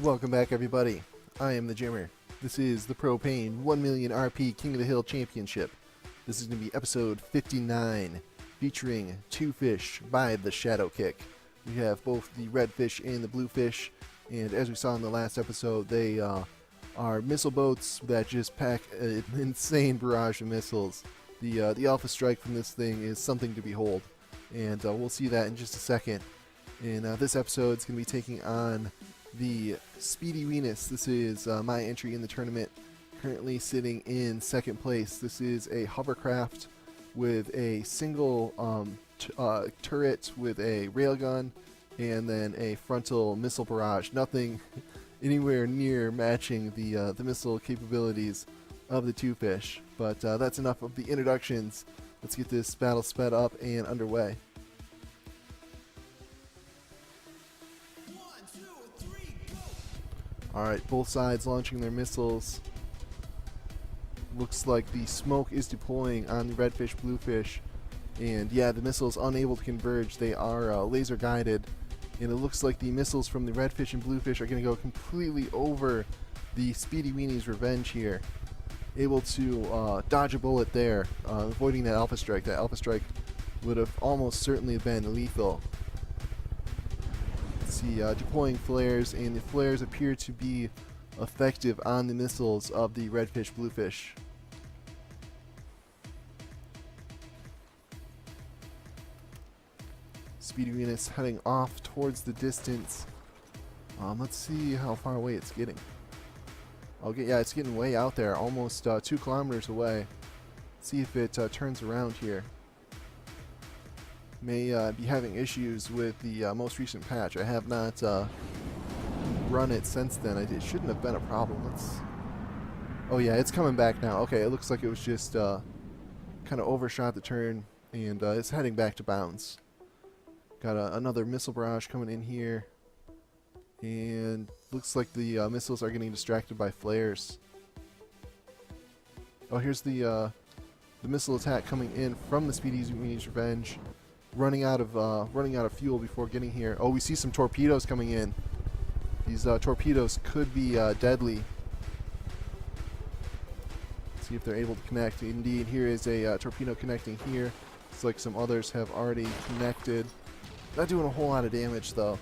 Welcome back, everybody. I am the Jimmer. This is the Propane 1 million RP King of the Hill Championship. This is going to be episode 59, featuring two fish by the Shadow Kick. We have both the red fish and the blue fish, and as we saw in the last episode, they are missile boats that just pack an insane barrage of missiles. The Alpha Strike from this thing is something to behold, and we'll see that in just a second. In this episode, it's going to be taking on the Speedy Venus. This is my entry in the tournament, currently sitting in second place. This is a hovercraft with a single turret with a railgun and then a frontal missile barrage. Nothing anywhere near matching the missile capabilities of the two fish. But that's enough of the introductions. Let's get this battle sped up and underway. Alright, both sides launching their missiles. Looks like the smoke is deploying on the redfish, bluefish. And yeah, the missiles unable to converge. They are laser guided. And it looks like the missiles from the redfish and bluefish are going to go completely over the Speedy Weenie's Revenge here. Able to dodge a bullet there, avoiding that Alpha Strike. That Alpha Strike would have almost certainly been lethal. See, deploying flares, and the flares appear to be effective on the missiles of the redfish, bluefish. Speedy Venus heading off towards the distance. Let's see how far away it's getting. Okay, yeah, it's getting way out there, almost 2 kilometers away. Let's see if it turns around here. May be having issues with the most recent patch. I have not run it since then. It shouldn't have been a problem. Oh yeah, it's coming back now. Okay, it looks like it was just kind of overshot the turn, and it's heading back to bounds. Got another missile barrage coming in here, and looks like the missiles are getting distracted by flares. Oh, here's the missile attack coming in from the Speedy Weenie's Revenge. Running out of fuel before getting here. Oh, we see some torpedoes coming in. These torpedoes could be deadly. Let's see if they're able to connect. Indeed, here is a torpedo connecting here. Looks like some others have already connected. Not doing a whole lot of damage though.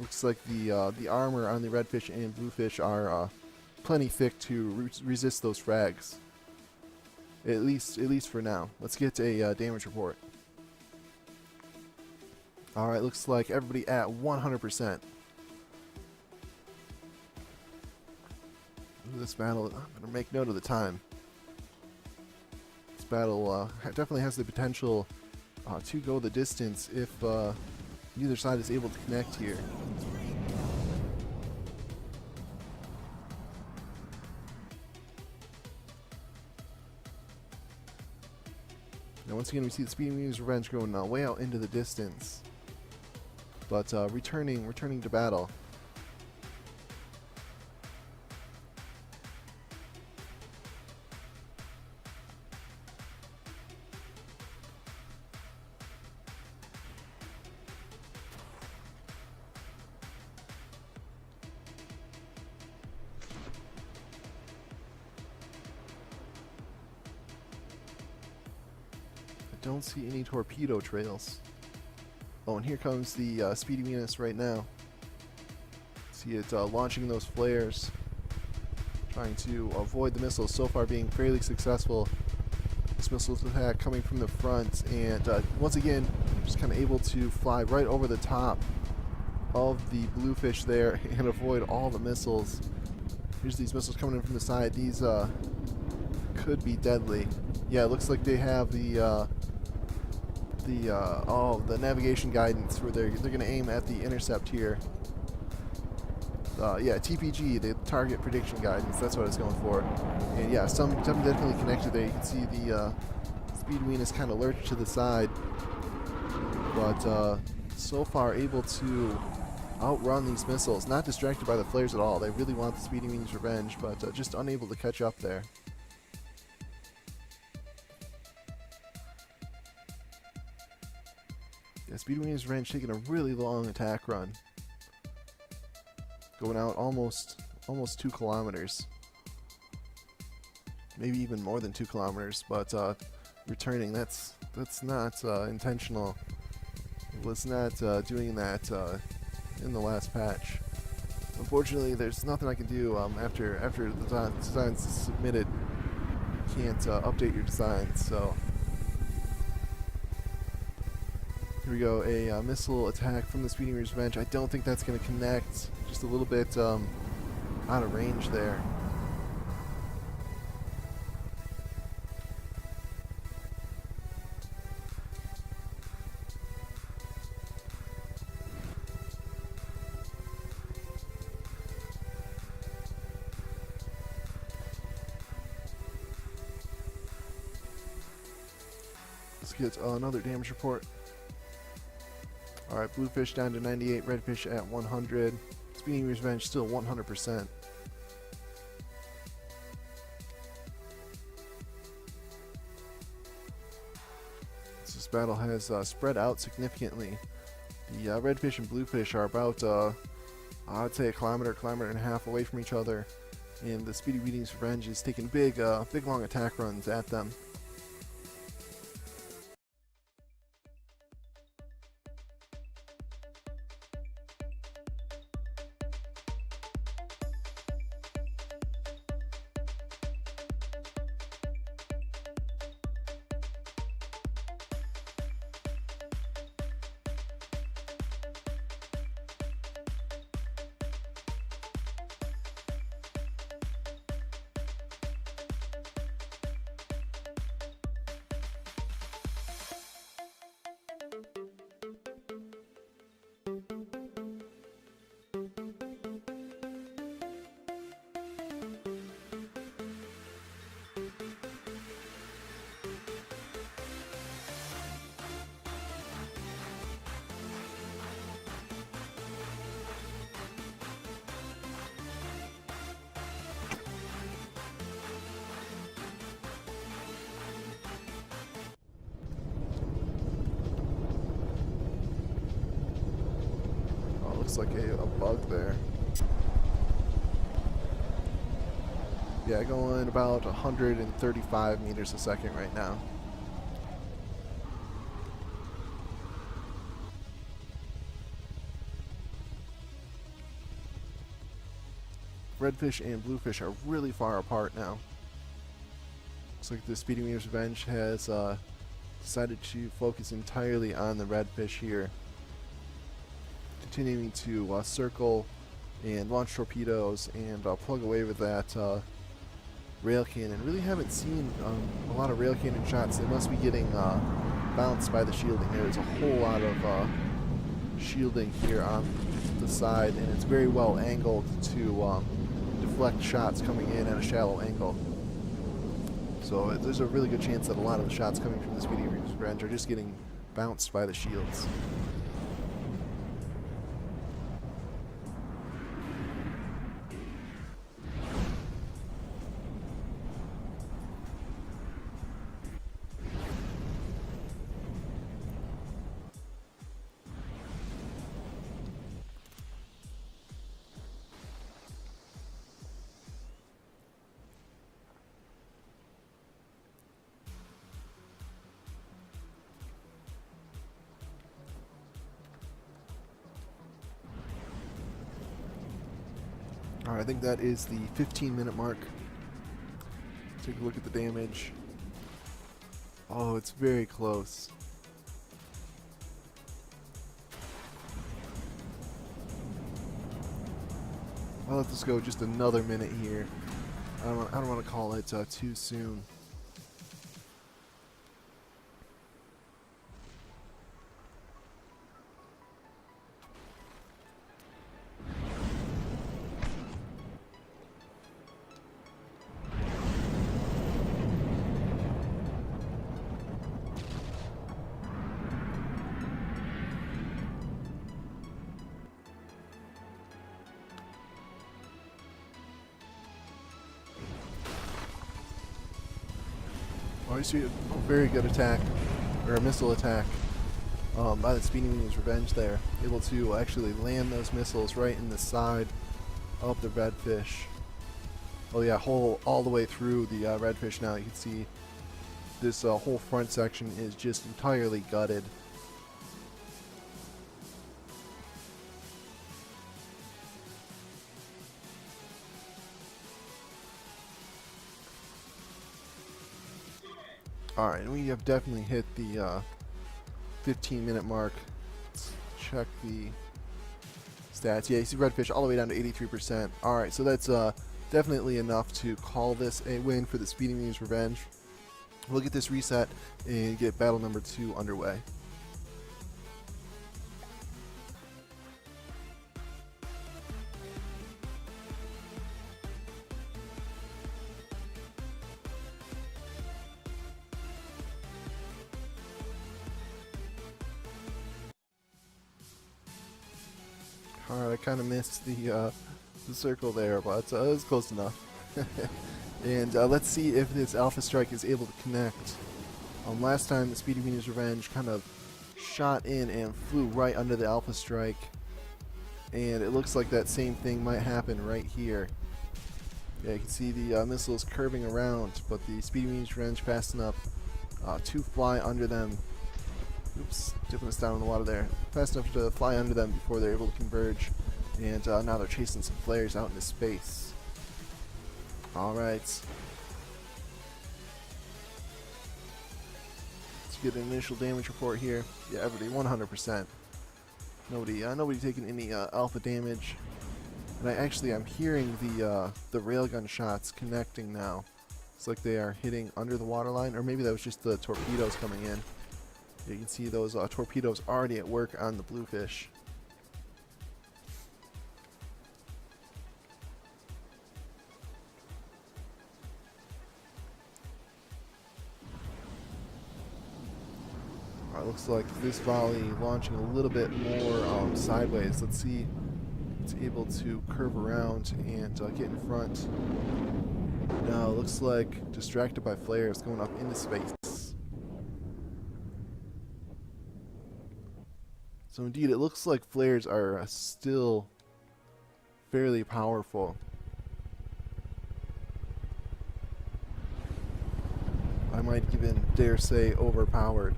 Looks like the armor on the redfish and bluefish are plenty thick to resist those frags. At least for now. Let's get a damage report. Alright, looks like everybody at 100%. This battle, I'm going to make note of the time. This battle definitely has the potential to go the distance if neither side is able to connect here. Now once again, we see the Speedy Weenie's Revenge going way out into the distance, but returning to battle. Don't see any torpedo trails. Oh, and here comes the Speedy Venus right now. See it launching those flares, trying to avoid the missiles. So far being fairly successful. This missile attack coming from the front, and once again just kind of able to fly right over the top of the bluefish there and avoid all the missiles. Here's these missiles coming in from the side. These could be deadly. Yeah, it looks like they have the navigation guidance where they're going to aim at the intercept here. Yeah, TPG, the target prediction guidance, that's what it's going for. And yeah, some definitely connected there. You can see the Speedy Venus kind of lurch to the side, but so far able to outrun these missiles. Not distracted by the flares at all. They really want the Speedy Weenie's Revenge, but just unable to catch up there. Yeah, Speedy Weenie's Revenge taking a really long attack run. going out almost 2 kilometers, maybe even more than 2 kilometers, but returning. That's not intentional. It was not doing that in the last patch. Unfortunately, there's nothing I can do after the design's submitted. You can't update your designs, so here we go. A missile attack from the Speeding Revenge. I don't think that's going to connect. Just a little bit out of range there. Let's get another damage report. Alright, Bluefish down to 98, Redfish at 100. Speeding Revenge still 100%. This battle has spread out significantly. The Redfish and Bluefish are about, I'd say, a kilometer and a half away from each other, and the Speedy Weeding's Revenge is taking big long attack runs at them. Looks like a bug there. Yeah, going about 135 meters a second right now. Redfish and Bluefish are really far apart now. Looks like the Speedy Meter's Revenge has decided to focus entirely on the Redfish here, continuing to circle and launch torpedoes and plug away with that rail cannon. Really haven't seen a lot of rail cannon shots. They must be getting bounced by the shielding. There is a whole lot of shielding here on the side, and it's very well angled to deflect shots coming in at a shallow angle. So there's a really good chance that a lot of the shots coming from the Speedy Revenge are just getting bounced by the shields. Alright, I think that is the 15-minute mark. Take a look at the damage. Oh, it's very close. I'll let this go just another minute here. I don't want to call it too soon. Oh, you see a very good attack, or a missile attack, by the Speedy Meter's Revenge there. Able to actually land those missiles right in the side of the redfish. Oh yeah, all the way through the redfish now. You can see this whole front section is just entirely gutted. Alright, we have definitely hit the 15-minute mark. Let's check the stats. Yeah, you see redfish all the way down to 83%. Alright, so that's definitely enough to call this a win for the Speedy Me's Revenge. We'll get this reset and get battle number 2 underway. Alright, I kind of missed the circle there, but it was close enough. And let's see if this Alpha Strike is able to connect. Last time the Speedy Me's Revenge kind of shot in and flew right under the Alpha Strike. And it looks like that same thing might happen right here. Yeah, you can see the missiles curving around, but the Speedy Me's Revenge fast enough to fly under them. Oops, dipping us down in the water there. Fast enough to fly under them before they're able to converge. And now they're chasing some flares out into space. Alright. Let's get an initial damage report here. Yeah, everybody 100%. Nobody taking any alpha damage. And I'm hearing the railgun shots connecting now. It's like they are hitting under the waterline, or maybe that was just the torpedoes coming in. You can see those torpedoes already at work on the bluefish. Alright, looks like this volley launching a little bit more sideways. Let's see if it's able to curve around and get in front. No, looks like distracted by flares going up into space. So indeed, it looks like flares are still fairly powerful. I might even dare say overpowered.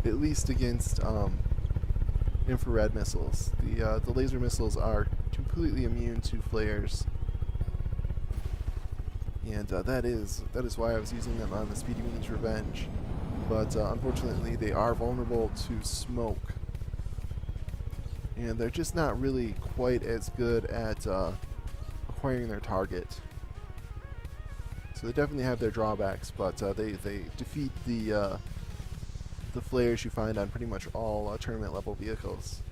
At least against infrared missiles. The laser missiles are completely immune to flares. And that is why I was using them on the Speedy Me's Revenge. But unfortunately they are vulnerable to smoke. And they're just not really quite as good at acquiring their target. So they definitely have their drawbacks, but they defeat the flares you find on pretty much all tournament level vehicles.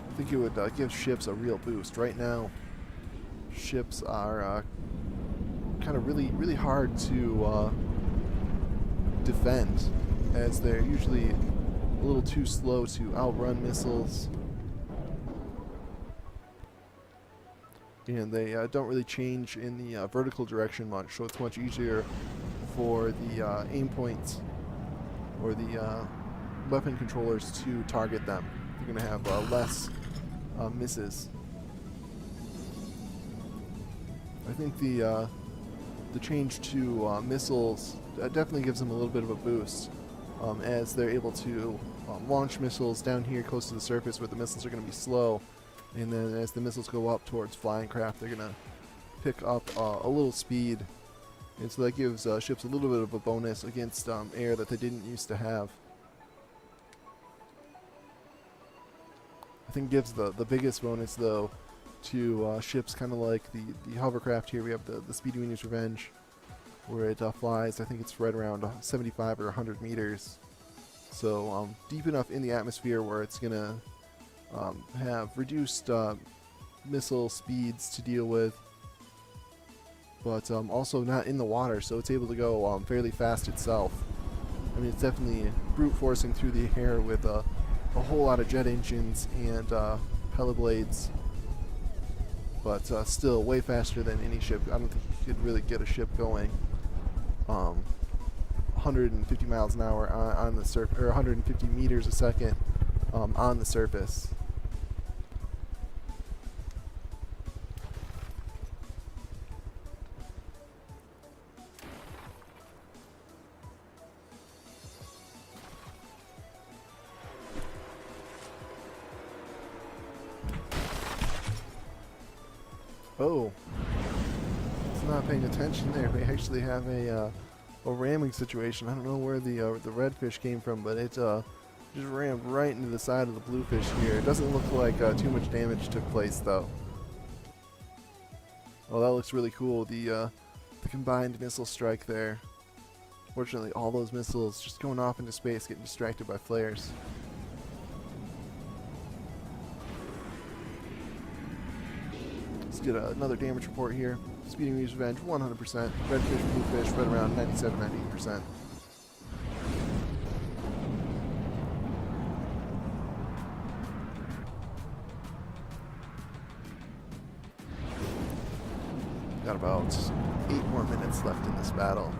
I think it would give ships a real boost. Right now, ships are kind of really hard to defend, as they're usually a little too slow to outrun missiles, and they don't really change in the vertical direction much, so it's much easier for the aim points or the weapon controllers to target them. You're going to have less misses. I think the change to missiles definitely gives them a little bit of a boost, as they're able to launch missiles down here close to the surface where the missiles are going to be slow, and then as the missiles go up towards flying craft, they're going to pick up a little speed, and so that gives ships a little bit of a bonus against air that they didn't used to have. I think gives the biggest bonus though to ships kind of like the hovercraft here. We have the Speedy Me's Revenge, where it flies, I think it's right around 75 or 100 meters. So deep enough in the atmosphere where it's going to have reduced missile speeds to deal with. but also not in the water, so it's able to go fairly fast itself. I mean, it's definitely brute forcing through the air with a whole lot of jet engines and propeller blades, but still way faster than any ship. I don't think you could really get a ship going 150 miles an hour on the surface, or 150 meters a second on the surface. Oh, it's not paying attention there. We actually have a ramming situation. I don't know where the redfish came from, but it just rammed right into the side of the bluefish here. It doesn't look like too much damage took place though. Oh, that looks really cool. The combined missile strike there. Fortunately, all those missiles just going off into space, getting distracted by flares. Let's get another damage report here. Speedy Me's Revenge, 100%. Redfish, Bluefish, right around 97-98%. Got about 8 more minutes left in this battle.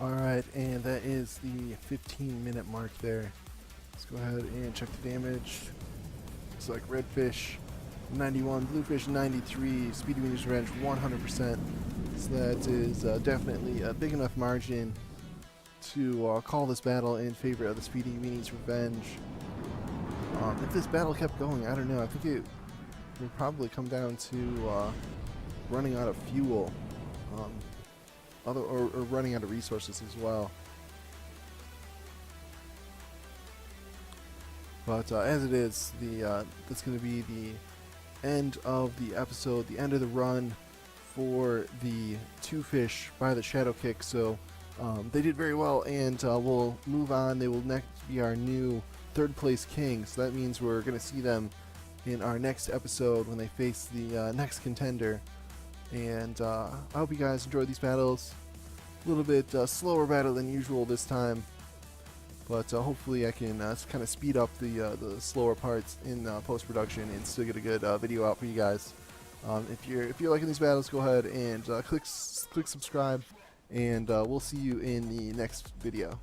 Alright, and that is the 15-minute mark there. Let's go ahead and check the damage. Looks like Redfish 91, Bluefish 93, Speedy Me's Revenge 100%. So that is definitely a big enough margin to call this battle in favor of the Speedy Me's Revenge. If this battle kept going, I don't know, I think it would probably come down to running out of fuel. Or running out of resources as well. But as it is, that's going to be the end of the episode, the end of the run for the two fish by the Shadow Kick. So they did very well, and we'll move on. They will next be our new third place king. So that means we're going to see them in our next episode when they face the next contender. And I hope you guys enjoyed these battles. A little bit slower battle than usual this time, but hopefully I can kind of speed up the slower parts in post-production and still get a good video out for you guys. If you're liking these battles, go ahead and click subscribe, and we'll see you in the next video.